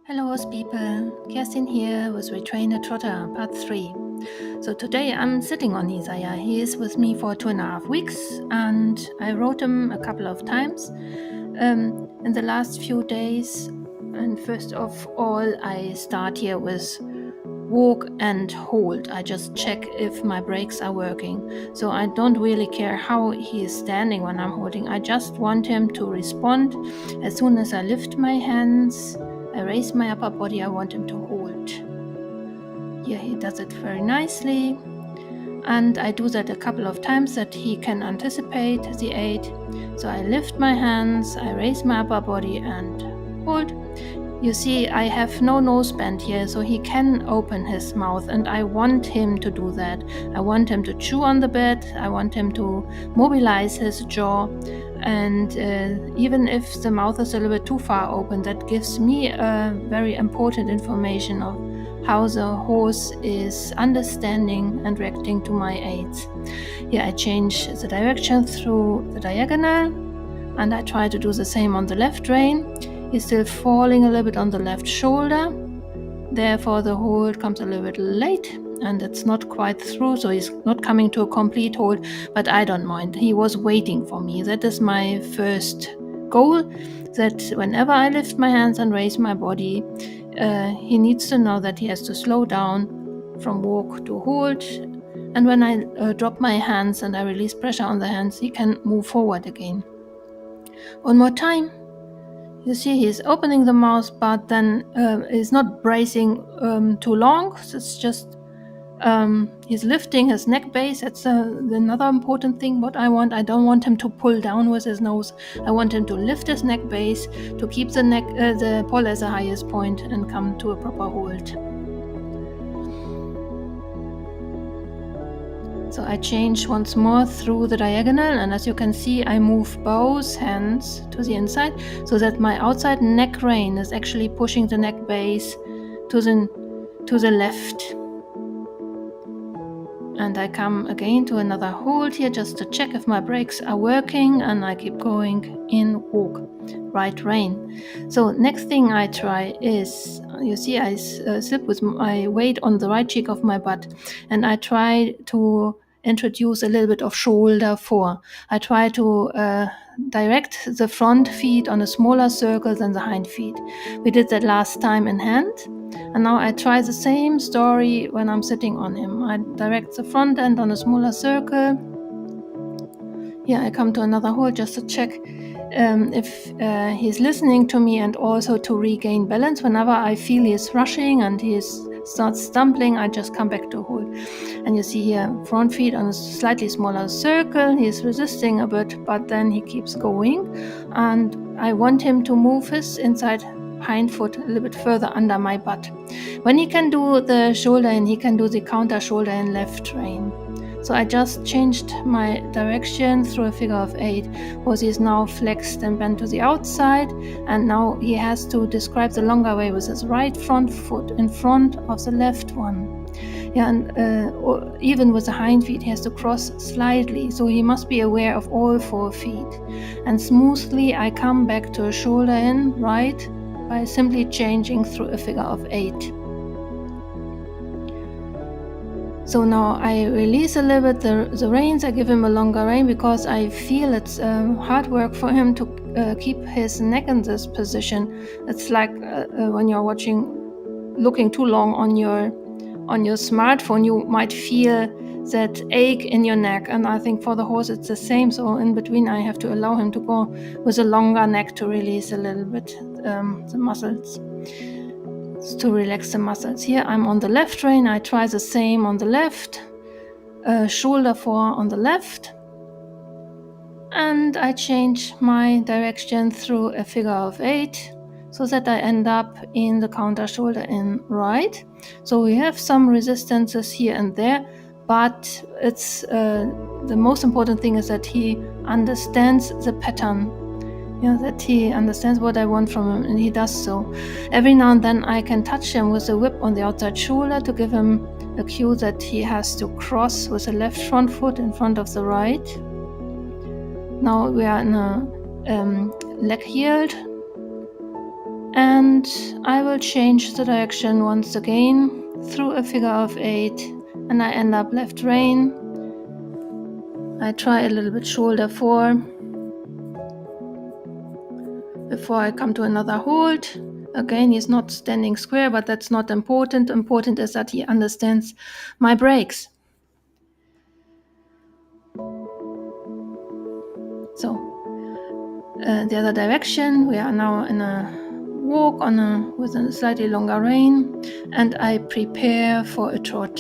Hello, host people. Kerstin here with Retrain a Trotter, part 3. So today I'm sitting on Isaiah. He is with me for 2.5 weeks and I rode him a couple of times in the last few days. And first of all, I start here with walk and hold. I just check if my brakes are working. So I don't really care how he is standing when I'm holding. I just want him to respond. As soon as I lift my hands, I raise my upper body, I want him to hold. Here he does it very nicely. And I do that a couple of times that he can anticipate the aid. So I lift my hands, I raise my upper body and hold. You see, I have no nose bend here, so he can open his mouth, and I want him to do that. I want him to chew on the bed, I want him to mobilize his jaw, and even if the mouth is a little bit too far open, that gives me very important information of how the horse is understanding and reacting to my aids. Here I change the direction through the diagonal, and I try to do the same on the left rein. He's still falling a little bit on the left shoulder, therefore the hold comes a little bit late and it's not quite through, so he's not coming to a complete hold, but I don't mind. He was waiting for me. That is my first goal, that whenever I lift my hands and raise my body, he needs to know that he has to slow down from walk to hold, and when I drop my hands and I release pressure on the hands, he can move forward again. One more time. You see, he's opening the mouth, but then he's not bracing too long. So it's just he's lifting his neck base. That's another important thing. What I want, I don't want him to pull down with his nose. I want him to lift his neck base to keep the poll as the highest point and come to a proper hold. So I change once more through the diagonal, and as you can see, I move both hands to the inside so that my outside neck rein is actually pushing the neck base to the left. And I come again to another hold here just to check if my brakes are working, and I keep going in walk, right rein. So next thing I try is, you see, I slip with my weight on the right cheek of my butt, and I try to introduce a little bit of shoulder fore. I try to direct the front feet on a smaller circle than the hind feet. We did that last time in hand, and now I try the same story when I'm sitting on him. I direct the front end on a smaller circle. Here I come to another hold just to check if he's listening to me, and also to regain balance. Whenever I feel he's rushing and he starts stumbling, I just come back to hold. And you see here, front feet on a slightly smaller circle. He's resisting a bit, but then he keeps going. And I want him to move his inside hind foot a little bit further under my butt. When he can do the shoulder in, he can do the counter shoulder in left rein. So I just changed my direction through a figure of 8, because he is now flexed and bent to the outside, and now he has to describe the longer way with his right front foot in front of the left one. Yeah, and even with the hind feet, he has to cross slightly, so he must be aware of all 4 feet. And smoothly I come back to a shoulder in right by simply changing through a figure of 8. So now I release a little bit the reins. I give him a longer rein because I feel it's hard work for him to keep his neck in this position. It's like when you're looking too long on your smartphone, you might feel that ache in your neck, and I think for the horse it's the same. So in between I have to allow him to go with a longer neck to release a little bit the muscles, to relax the muscles. Here I'm on the left rein. I try the same on the left, shoulder fore on the left, and I change my direction through a figure of 8 so that I end up in the counter shoulder in right. So we have some resistances here and there, but it's the most important thing is that he understands the pattern. That he understands what I want from him, and he does so. Every now and then I can touch him with a whip on the outside shoulder to give him a cue that he has to cross with the left front foot in front of the right. Now we are in a leg yield, And I will change the direction once again through a figure of 8, and I end up left rein. I try a little bit shoulder 4 before I come to another hold. Again, he's not standing square, but that's not important. Important is that he understands my breaks. So, the other direction, we are now in a walk with a slightly longer rein, and I prepare for a trot.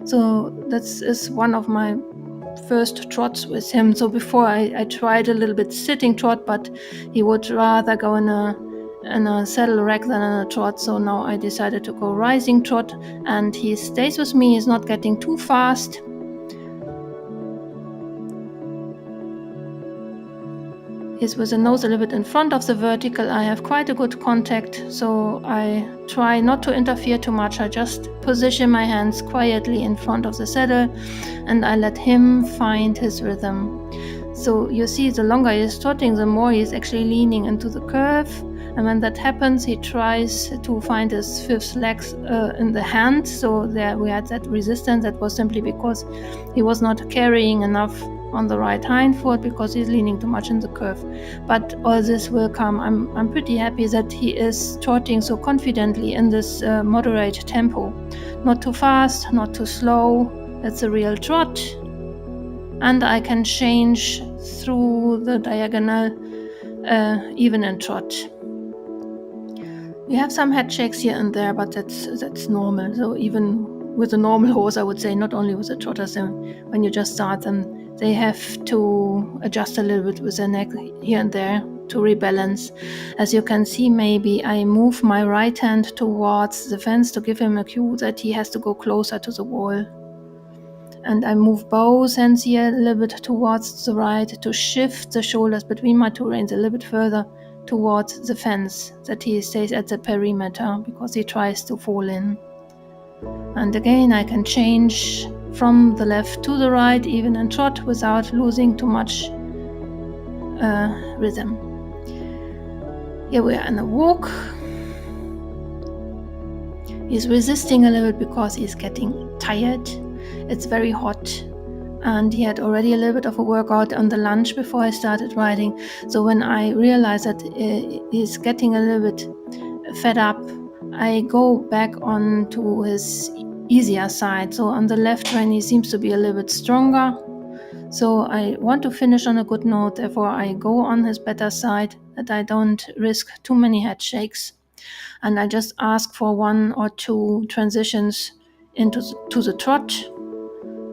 So that is one of my first trots with him. So before I tried a little bit sitting trot, but he would rather go in a saddle rack than in a trot. So now I decided to go rising trot, and he stays with me. He's not getting too fast. He's with the nose a little bit in front of the vertical. I have quite a good contact, so I try not to interfere too much. I just position my hands quietly in front of the saddle, and I let him find his rhythm. So you see, the longer he's trotting, the more he's actually leaning into the curve. And when that happens, he tries to find his fifth leg in the hand. So there we had that resistance. That was simply because he was not carrying enough on the right hind foot because he's leaning too much in the curve. But all this will come. I'm pretty happy that he is trotting so confidently in this moderate tempo. Not too fast, not too slow. That's a real trot. And I can change through the diagonal even in trot. We have some head shakes here and there, but that's normal. So even with a normal horse, I would say, not only with the trotters, when you just start them, they have to adjust a little bit with their neck here and there to rebalance. As you can see, maybe I move my right hand towards the fence to give him a cue that he has to go closer to the wall. And I move both hands here a little bit towards the right to shift the shoulders between my two reins a little bit further towards the fence, that he stays at the perimeter because he tries to fall in. And again, I can change from the left to the right, even in trot, without losing too much rhythm. Here we are in a walk. He's resisting a little bit because he's getting tired. It's very hot, and he had already a little bit of a workout on the lunge before I started riding. So when I realized that he's getting a little bit fed up, I go back on to his easier side. So on the left rein, he seems to be a little bit stronger. So I want to finish on a good note, therefore I go on his better side, that I don't risk too many head shakes. And I just ask for 1 or 2 transitions to the trot.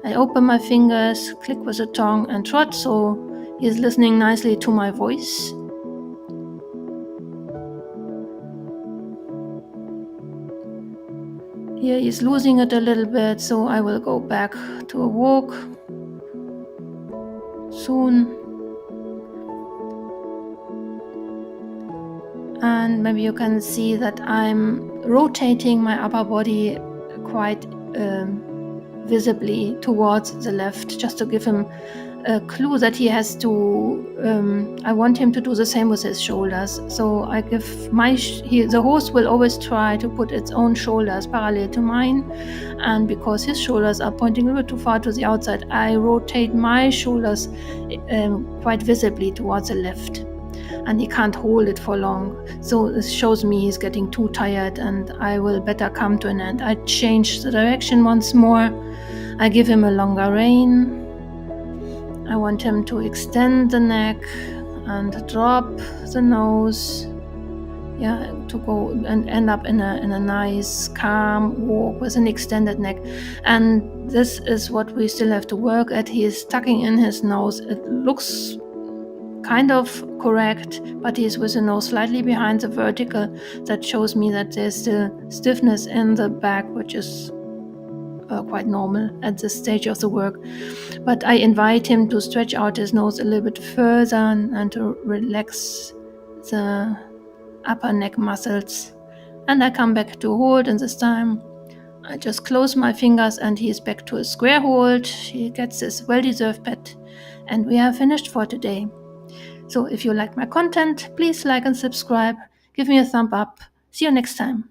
I open my fingers, click with the tongue and trot, so he's listening nicely to my voice. Here he's losing it a little bit, so I will go back to a walk soon. And maybe you can see that I'm rotating my upper body quite visibly towards the left, just to give him a clue that he has to, I want him to do the same with his shoulders. So I give the horse will always try to put its own shoulders parallel to mine, and because his shoulders are pointing a little bit too far to the outside, I rotate my shoulders quite visibly towards the left. And he can't hold it for long. So this shows me he's getting too tired, and I will better come to an end. I change the direction once more. I give him a longer rein. I want him to extend the neck and drop the nose. To go and end up in a nice, calm walk with an extended neck. And this is what we still have to work at. He is tucking in his nose. It looks kind of correct, but he's with the nose slightly behind the vertical. That shows me that there's still stiffness in the back, which is quite normal at this stage of the work. But I invite him to stretch out his nose a little bit further and to relax the upper neck muscles. And I come back to hold, and this time I just close my fingers and he's back to a square hold. He gets his well-deserved pet, and we are finished for today. So if you like my content, please like and subscribe. give me a thumb up. See you next time.